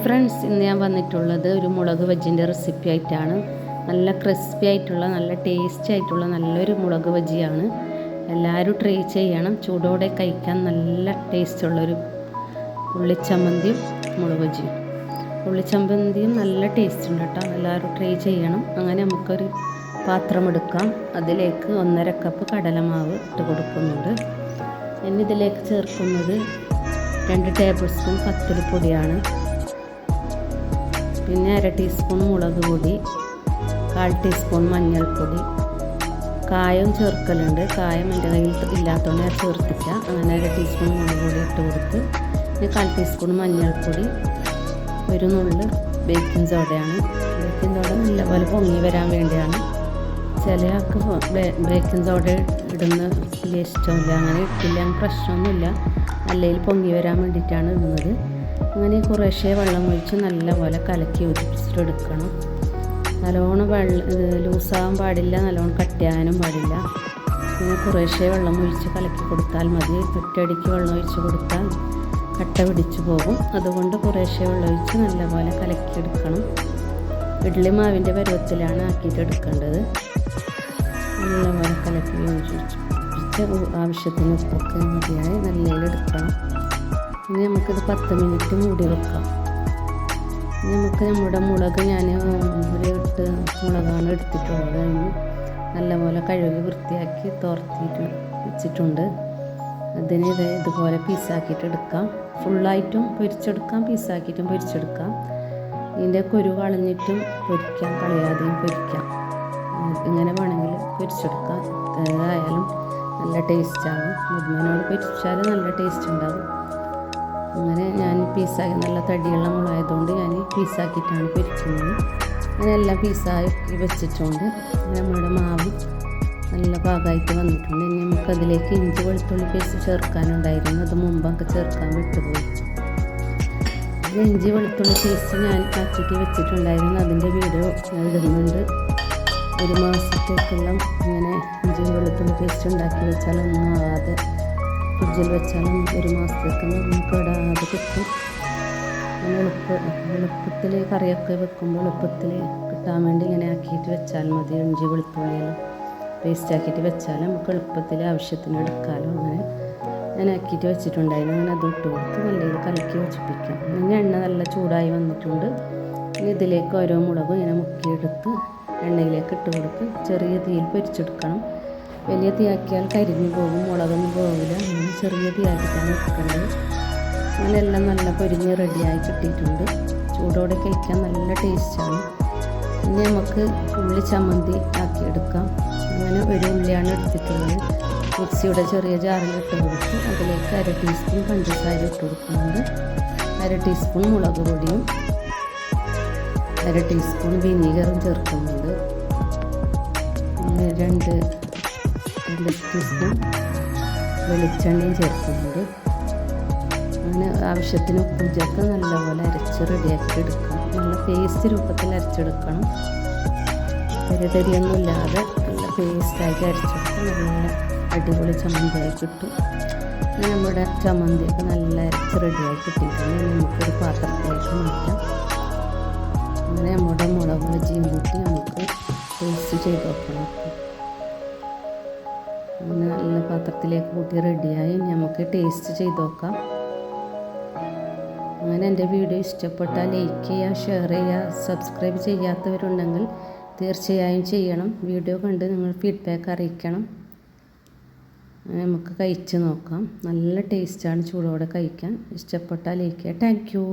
Friends, ഇന്ന് ഞാൻ വന്നിട്ടുള്ളത് ഒരു മുളക് ബജിൻ്റെ റെസിപ്പി ആയിട്ടാണ്. നല്ല ക്രിസ്പി ആയിട്ടുള്ള, നല്ല ടേസ്റ്റി ആയിട്ടുള്ള നല്ലൊരു മുളക് ബജിയാണ്. എല്ലാവരും ട്രൈ ചെയ്യണം. ചൂടോടെ കഴിക്കാൻ നല്ല ടേസ്റ്റുള്ളൊരു ഉള്ളിച്ചമ്മന്തിയും മുളക് ബജിയും. ഉള്ളിച്ചമ്മന്തിയും നല്ല ടേസ്റ്റ് ഉണ്ട് കേട്ടോ. എല്ലാവരും ട്രൈ ചെയ്യണം. അങ്ങനെ നമുക്കൊരു പാത്രം എടുക്കാം. അതിലേക്ക് 1.5 കപ്പ് കടലമാവ് ഇട്ട് കൊടുക്കുന്നുണ്ട്. ഇതിലേക്ക് ചേർക്കുന്നത് 2 ടേബിൾ സ്പൂൺ പത്തിരിപ്പൊടിയാണ്. പിന്നെ 1/2 ടീസ്പൂൺ മുളക് പൊടി, 1/4 ടീസ്പൂൺ മഞ്ഞൾപ്പൊടി, കായം ചേർക്കലുണ്ട്. കായം എൻ്റെ കയ്യിൽ ഇല്ലാത്തതുകൊണ്ട് ഞാൻ ചേർത്തില്ല. അങ്ങനെ 1/2 ടീസ്പൂൺ മുളക് പൊടി ഇട്ട് കൊടുത്ത്, പിന്നെ 1/4 ടീസ്പൂൺ മഞ്ഞൾപ്പൊടി, ഒരു നുള്ള് ബേക്കിംഗ് സോഡയാണ്. ബേക്കിംഗ് സോഡ നല്ലപോലെ പൊങ്ങി വരാൻ വേണ്ടിയാണ്. ചില ആൾക്ക് ബേക്കിംഗ് സോഡ ഇടുന്ന വലിയ ഇഷ്ടമില്ല. അങ്ങനെ ഇട്ടില്ല, പ്രശ്നമൊന്നുമില്ല. അല്ലെങ്കിൽ പൊങ്ങി വരാൻ വേണ്ടിയിട്ടാണ് ഇടുന്നത്. അങ്ങനെ കുറേശ്ശെ വെള്ളം ഒഴിച്ച് നല്ലപോലെ കലക്കി യോജിപ്പിച്ചിട്ടെടുക്കണം. നല്ലോണം ലൂസാകാൻ പാടില്ല, നല്ലോണം കട്ടിയാകാനും പാടില്ല. പിന്നെ കുറേശ്ശെ വെള്ളം ഒഴിച്ച് കലക്കി കൊടുത്താൽ മതി. ഒറ്റയടിക്ക് വെള്ളം ഒഴിച്ച് കൊടുത്താൽ കട്ട പിടിച്ചു പോകും. അതുകൊണ്ട് കുറേശ്ശെ വെള്ളം ഒഴിച്ച് നല്ലപോലെ കലക്കിയെടുക്കണം. ഇഡ്ഡലി മാവിൻ്റെ പരുവത്തിലാണ് ആക്കിയിട്ടെടുക്കേണ്ടത്. നല്ലപോലെ കലക്കി യോജിപ്പിച്ച് ആവശ്യത്തിന് ഉപ്പൊക്കെ മതിയായി നല്ലതിലെടുക്കണം. ഇനി നമുക്കിത് 10 മിനിറ്റ് മൂടി വെക്കാം. നമ്മുടെ മുളക് ഞാൻ ഒരു 8 മുളകാണ് എടുത്തിട്ടുള്ളത്. അതിന് നല്ലപോലെ കഴുകി വൃത്തിയാക്കി തോർത്തിയിട്ട് വെച്ചിട്ടുണ്ട്. അതിന് ഇതുപോലെ പീസാക്കിയിട്ട് എടുക്കാം. ഫുള്ളായിട്ടും പൊരിച്ചെടുക്കാം, പീസാക്കിയിട്ടും പൊരിച്ചെടുക്കാം. ഇതിൻ്റെ കുരു കളഞ്ഞിട്ടും പൊരിക്കാം, കളയാതെയും പൊരിക്കാം. ഇങ്ങനെ വേണമെങ്കിൽ പൊരിച്ചെടുക്കാം. ഏതായാലും നല്ല ടേസ്റ്റാണ്. മുഴുവനോട് പൊരിച്ചാൽ നല്ല ടേസ്റ്റ് ഉണ്ടാകും. അങ്ങനെ ഞാൻ പീസാക്കി, നല്ല തടിയുള്ള മുളകായതുകൊണ്ട് ഞാൻ പീസാക്കിയിട്ടാണ് പൊരിക്കുന്നത്. അങ്ങനെ എല്ലാം പീസാക്കി വെച്ചിട്ടുണ്ട്. നമ്മുടെ മാവ് നല്ല പാകമായിട്ട് വന്നിട്ടുണ്ട്. ഇനി നമുക്കതിലേക്ക് ഇഞ്ചി വെളുത്തുള്ളി പേസ്റ്റ് ചേർക്കാനുണ്ടായിരുന്നു. അത് മുമ്പൊക്കെ ചേർക്കാൻ വിട്ടുപോയി. ഇഞ്ചി വെളുത്തുള്ളി പേസ്റ്റ് ഞാൻ ആക്കിയിട്ട് വെച്ചിട്ടുണ്ടായിരുന്നു. അതിൻ്റെ വീഡിയോ ഇടുന്നുണ്ട്. 1 മാസത്തേക്കെല്ലാം ഇങ്ങനെ ഇഞ്ചി വെളുത്തുള്ളി പേസ്റ്റ് ഉണ്ടാക്കി വെച്ചാലൊന്നും ആകാതെ ഫ്രിഡ്ജിൽ വെച്ചാലും 1 മാസത്തേക്ക് നമുക്ക് ഇടാതെ കിട്ടും. എളുപ്പത്തിൽ കറിയൊക്കെ വെക്കുമ്പോൾ എളുപ്പത്തിൽ കിട്ടാൻ വേണ്ടി ഇങ്ങനെ ആക്കിയിട്ട് വെച്ചാൽ മതി. ഇഞ്ചി വെളുത്തുള്ളിയെല്ലാം പേസ്റ്റ് ആക്കിയിട്ട് വെച്ചാൽ നമുക്ക് എളുപ്പത്തിൽ ആവശ്യത്തിന് എടുക്കാമല്ലോ. അങ്ങനെ ഞാൻ ആക്കിയിട്ട് വെച്ചിട്ടുണ്ടായിരുന്നു. അങ്ങനെ അത് ഇട്ട് കൊടുത്ത് നല്ലത് കലക്കി യോജിപ്പിക്കാം. ഇനി എണ്ണ നല്ല ചൂടായി വന്നിട്ടുണ്ട്. ഇനി ഇതിലേക്ക് ഓരോ മുളകും ഇങ്ങനെ മുക്കിയെടുത്ത് എണ്ണയിലേക്ക് ഇട്ട് കൊടുത്ത് ചെറിയ തീയിൽ പൊരിച്ചെടുക്കണം. വലിയ തീയാക്കിയാൽ കരിഞ്ഞു പോകും, മുളകൊന്നും പോകില്ല. അങ്ങനെ ചെറിയ തീയാക്കിയിട്ടാണ് എടുക്കേണ്ടത്. അങ്ങനെ എല്ലാം നല്ല പൊരിഞ്ഞ് റെഡിയായി കിട്ടിയിട്ടുണ്ട്. ചൂടോടെ കഴിക്കാൻ നല്ല ടേസ്റ്റാണ്. ഇനി നമുക്ക് ഉള്ളി ചമ്മന്തി ആക്കിയെടുക്കാം. അങ്ങനെ ഒരു ഉള്ളിയാണ് എടുത്തിട്ടുള്ളത്. മിക്സിയുടെ ചെറിയ ജാറിലിട്ട് കൊടുത്ത് അതിലേക്ക് 1/2 ടീസ്പൂൺ പഞ്ചസാര ഇട്ട് കൊടുക്കുന്നുണ്ട്. 1/2 ടീസ്പൂൺ മുളക് പൊടിയും 1/2 ടീസ്പൂൺ വിനീഗറും ചേർക്കുന്നുണ്ട്. 2 ടീസ്പൂൺ വെളിച്ചെണ്ണയും ചേർക്കുന്നുണ്ട്. അങ്ങനെ ആവശ്യത്തിന് ഉപ്പും ചേർത്ത് നല്ലപോലെ അരച്ച് റെഡിയാക്കി എടുക്കണം. നല്ല പേസ്റ്റ് രൂപത്തിൽ അരച്ചെടുക്കണം. തരിയൊന്നും ഇല്ലാതെ നല്ല പേസ്റ്റാക്കി അരച്ചെടുത്ത് നല്ല അടിപൊളി ചമ്മന്തിയായി കിട്ടും. നമ്മുടെ ചമ്മന്തിയൊക്കെ നല്ല അരച്ച് റെഡിയായി കിട്ടിയിട്ടുണ്ട്. നമുക്കൊരു പാത്രത്തിലേക്ക് മാറ്റാം. അങ്ങനെ നമ്മുടെ മുളക് ബജിയും കൂട്ടി നമുക്ക് ടേസ്റ്റ് ചെയ്ത് നോക്കണം. അങ്ങനെ നല്ല പാത്രത്തിലേക്ക് കൂട്ടി റെഡിയായി നമുക്ക് ടേസ്റ്റ് ചെയ്ത് നോക്കാം. അങ്ങനെ എൻ്റെ വീഡിയോ ഇഷ്ടപ്പെട്ടാൽ ലൈക്ക് ചെയ്യുക, ഷെയർ ചെയ്യുക. സബ്സ്ക്രൈബ് ചെയ്യാത്തവരുണ്ടെങ്കിൽ തീർച്ചയായും ചെയ്യണം. വീഡിയോ കണ്ട് നിങ്ങൾ ഫീഡ്ബാക്ക് അറിയിക്കണം. നമുക്ക് കഴിച്ച് നോക്കാം. നല്ല ടേസ്റ്റാണ് ചൂടോടെ കഴിക്കാൻ. ഇഷ്ടപ്പെട്ടാൽ ലൈക്ക് ചെയ്യുക. Thank you.